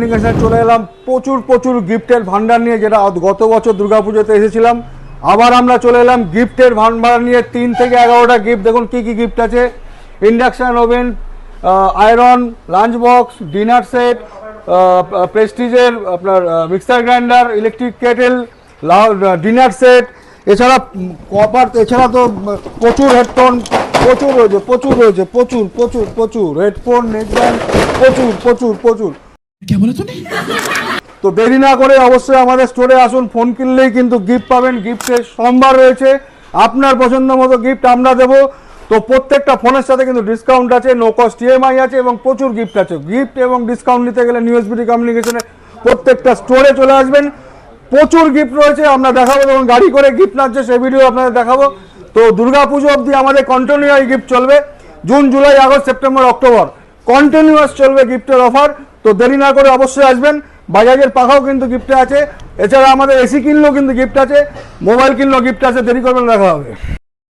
কমিউনিকেশনে চলে এলাম প্রচুর প্রচুর গিফটের ভান্ডার নিয়ে, যেটা গত বছর দুর্গাপুজোতে এসেছিলাম। আবার আমরা চলে এলাম গিফটের ভান্ডার নিয়ে, 3 থেকে 11টা গিফট। দেখুন কি কি গিফট আছে। Induction oven, iron, lunch box, dinner set, প্রেস্টিজের আপনার mixer grinder, electric kettle, dinner set, এছাড়া কপার, এছাড়া তো প্রচুর হেডফোন প্রচুর হেডফোন, নেকব্যান্ড, প্রচুর। তো দেরি না করে অবশ্যই আমাদের স্টোরে আসুন, ফোন কিনলেই কিন্তু গিফট পাবেন। গিফটের সম্ভার রয়েছে, আপনার পছন্দ মতো গিফট আমরা দেবো। তো প্রত্যেকটা ফোনের সাথে কিন্তু ডিসকাউন্ট আছে, নো কস্ট ইএমআই আছে এবং প্রচুর গিফট আছে। গিফট এবং ডিসকাউন্ট নিতে গেলে নিউ এসবিটি কমিউনিকেশনের প্রত্যেকটা স্টোরে চলে আসবেন। প্রচুর গিফট রয়েছে, আমরা দেখাবো। যখন গাড়ি করে গিফট নাচ্ছে সেই ভিডিও আপনাদের দেখাবো। তো দুর্গাপুজো অবধি আমাদের কন্টিনিউয়াস গিফট চলবে। June, July, August, September, October continuous চলবে গিফটের অফার। তো দেরি না করে অবশ্যই আসবেন। বাজাজের পাখাও কিন্তু গিফটে আছে, এছাড়া আমাদের এসি কিনলেও কিন্তু গিফট আছে, মোবাইল কিনলেও গিফট আছে। দেরি করবেন, দেখা হবে।